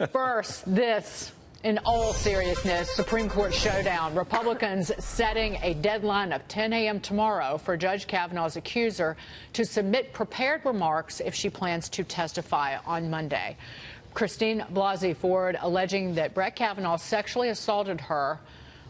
First, this. In all seriousness, Supreme Court showdown. Republicans setting a deadline of 10 a.m. tomorrow for Judge Kavanaugh's accuser to submit prepared remarks if she plans to testify on Monday. Christine Blasey Ford alleging that Brett Kavanaugh sexually assaulted her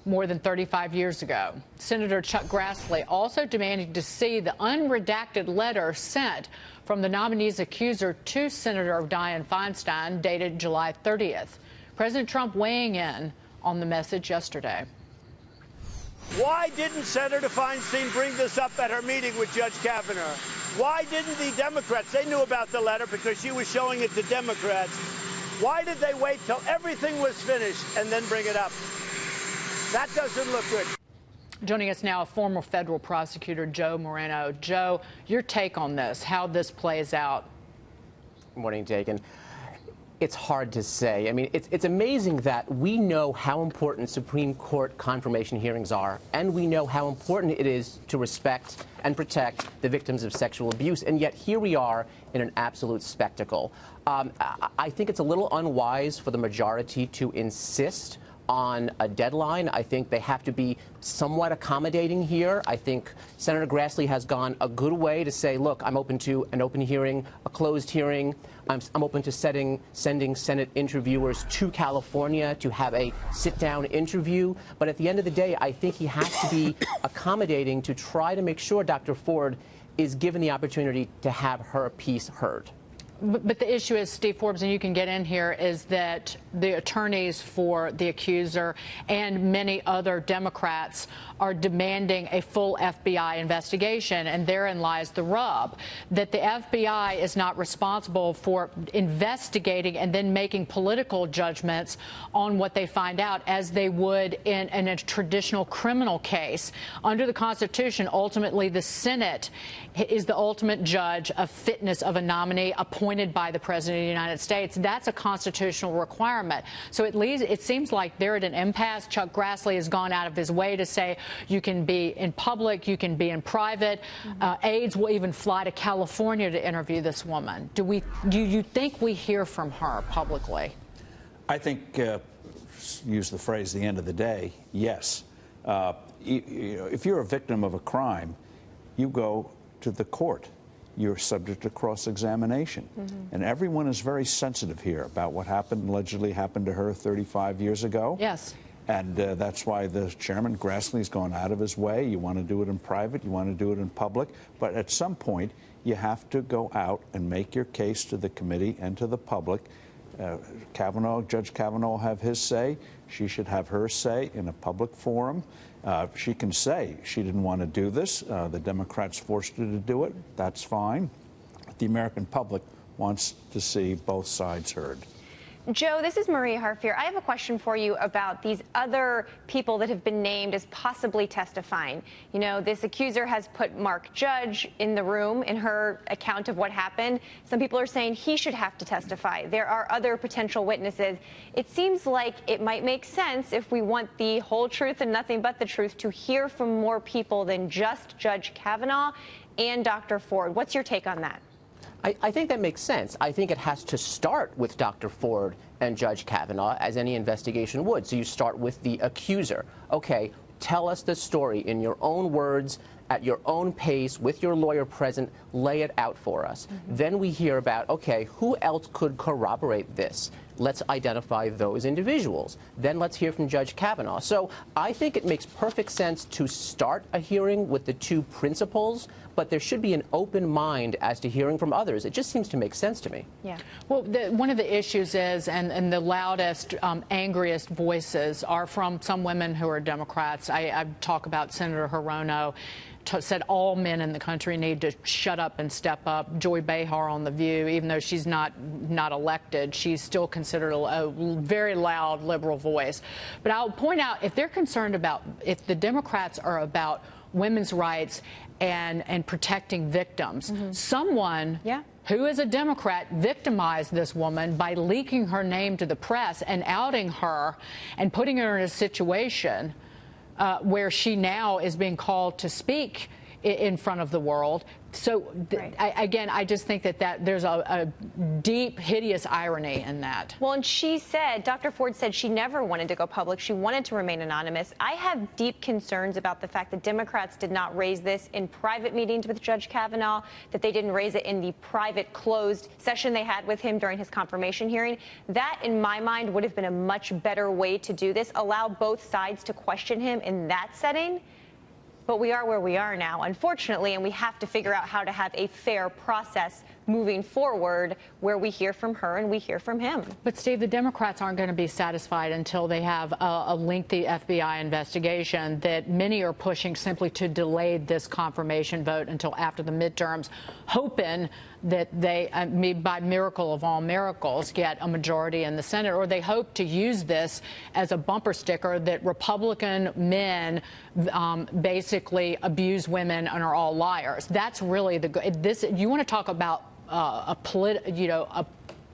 more than 35 years ago. Senator Chuck Grassley also demanding to see the unredacted letter sent from the nominee's accuser to Senator Dianne Feinstein dated July 30th. President Trump weighing in on the message yesterday. Why didn't Senator Feinstein bring this up at her meeting with Judge Kavanaugh? Why didn't the Democrats? They knew about the letter because she was showing it to Democrats. Why did they wait till everything was finished and then bring it up? That doesn't look good. Joining us now, a former federal prosecutor, Joe Moreno. Joe, your take on this, how this plays out. Good morning, Dagan. It's hard to say. I mean, it's amazing that we know how important Supreme Court confirmation hearings are, and we know how important it is to respect and protect the victims of sexual abuse, and yet here we are in an absolute spectacle. I think it's a little unwise for the majority to insist on a deadline. I think they have to be somewhat accommodating here. I think Senator Grassley has gone a good way to say, look, I'm open to an open hearing, a closed hearing. I'm open to sending Senate interviewers to California to have a sit-down interview. But at the end of the day, I think he has to be accommodating to try to make sure Dr. Ford is given the opportunity to have her piece heard. But the issue is, Steve Forbes, and you can get in here, is that the attorneys for the accuser and many other Democrats are demanding a full FBI investigation, and therein lies the rub, that the FBI is not responsible for investigating and then making political judgments on what they find out as they would in a traditional criminal case. Under the Constitution, ultimately the Senate is the ultimate judge of fitness of a nominee appointed by the President of the United States. That's a constitutional requirement. So it seems like they're at an impasse. Chuck Grassley has gone out of his way to say you can be in public, you can be in private. Aides will even fly to California to interview this woman. Do you think we hear from her publicly? I think, use the phrase, the end of the day, yes. If you're a victim of a crime, you go to the court. You're subject to cross-examination. And everyone is very sensitive here about what allegedly happened to her 35 years ago. Yes. And that's why the chairman, Grassley's gone out of his way. You want to do it in private, you want to do it in public. But at some point, you have to go out and make your case to the committee and to the public. Judge Kavanaugh will have his say. She should have her say in a public forum. She can say she didn't want to do this. The Democrats forced her to do it. That's fine. But the American public wants to see both sides heard. Joe, this is Marie Harfier. I have a question for you about these other people that have been named as possibly testifying. You know, this accuser has put Mark Judge in the room in her account of what happened. Some people are saying he should have to testify. There are other potential witnesses. It seems like it might make sense, if we want the whole truth and nothing but the truth, to hear from more people than just Judge Kavanaugh and Dr. Ford. What's your take on that? I think that makes sense. I think it has to start with Dr. Ford and Judge Kavanaugh, as any investigation would. So you start with the accuser. Okay, tell us the story in your own words, at your own pace, with your lawyer present. Lay it out for us. Then we hear about, okay, who else could corroborate this? Let's identify those individuals. Then let's hear from Judge Kavanaugh. So I think it makes perfect sense to start a hearing with the two principals, but there should be an open mind as to hearing from others. It just seems to make sense to me. Yeah. Well, one of the issues is, and the loudest, angriest voices are from some women who are Democrats. I talk about Senator Hirono. Said all men in the country need to shut up and step up. Joy Behar on The View, even though she's not elected, she's still considered a very loud liberal voice. But I'll point out, if they're concerned about, if the Democrats are about women's rights and protecting victims, someone who is a Democrat victimized this woman by leaking her name to the press and outing her and putting her in a situation where she now is being called to speak in front of the world. Again, I just think that there's a deep, hideous irony in that. Well, and she said, Dr. Ford said she never wanted to go public. She wanted to remain anonymous. I have deep concerns about the fact that Democrats did not raise this in private meetings with Judge Kavanaugh, that they didn't raise it in the private, closed session they had with him during his confirmation hearing. That, in my mind, would have been a much better way to do this, allow both sides to question him in that setting. But we are where we are now, unfortunately, and we have to figure out how to have a fair process moving forward where we hear from her and we hear from him. But, Steve, the Democrats aren't going to be satisfied until they have a lengthy FBI investigation that many are pushing simply to delay this confirmation vote until after the midterms, hoping that they, by miracle of all miracles, get a majority in the Senate, or they hope to use this as a bumper sticker that Republican men basically abuse women and are all liars. That's really you want to talk about a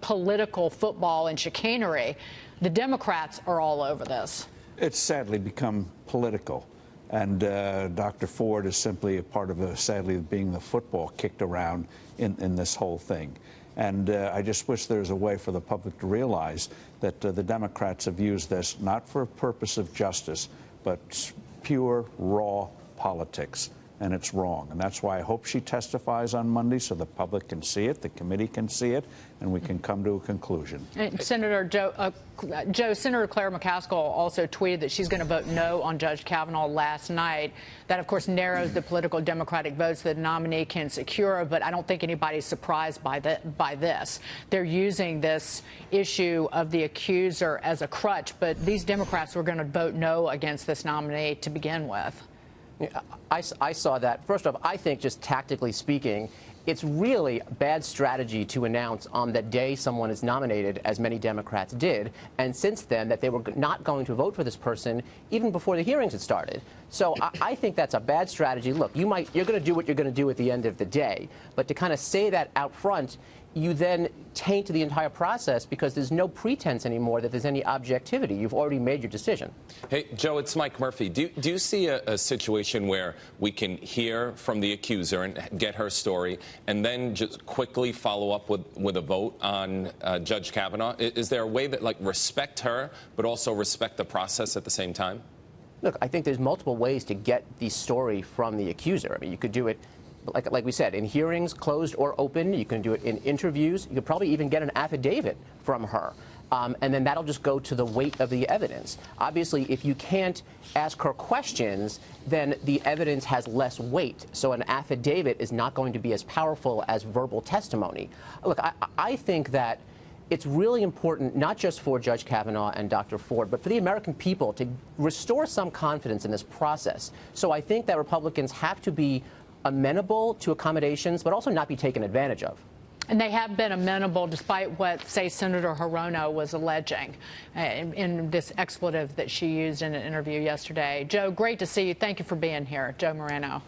political football and chicanery. The Democrats are all over this. It's sadly become political. And Dr. Ford is simply a part of, sadly, being the football kicked around in this whole thing. And I just wish there was a way for the public to realize that the Democrats have used this not for a purpose of justice, but pure, raw politics. And it's wrong. And that's why I hope she testifies on Monday so the public can see it, the committee can see it, and we can come to a conclusion. And Senator Senator Claire McCaskill also tweeted that she's going to vote no on Judge Kavanaugh last night. That, of course, narrows the political Democratic votes that the nominee can secure, but I don't think anybody's surprised by this. They're using this issue of the accuser as a crutch, but these Democrats were going to vote no against this nominee to begin with. I saw that. First off, I think just tactically speaking, it's really bad strategy to announce on the day someone is nominated, as many Democrats did, and since then that they were not going to vote for this person even before the hearings had started. So I think that's a bad strategy. Look, you're going to do what you're going to do at the end of the day, but to kind of say that out front, you then taint the entire process because there's no pretense anymore that there's any objectivity. You've already made your decision. Hey, Joe, it's Mike Murphy. Do you see a situation where we can hear from the accuser and get her story and then just quickly follow up with a vote on Judge Kavanaugh? Is there a way that, like, respect her but also respect the process at the same time? Look, I think there's multiple ways to get the story from the accuser. I mean, you could do it, like we said, in hearings, closed or open. You can do it in interviews. You could probably even get an affidavit from her. And then that'll just go to the weight of the evidence. Obviously, if you can't ask her questions, then the evidence has less weight. So an affidavit is not going to be as powerful as verbal testimony. Look, I think that it's really important, not just for Judge Kavanaugh and Dr. Ford, but for the American people to restore some confidence in this process. So I think that Republicans have to be amenable to accommodations, but also not be taken advantage of. And they have been amenable, despite what, say, Senator Hirono was alleging in this expletive that she used in an interview yesterday. Joe, great to see you. Thank you for being here. Joe Moreno.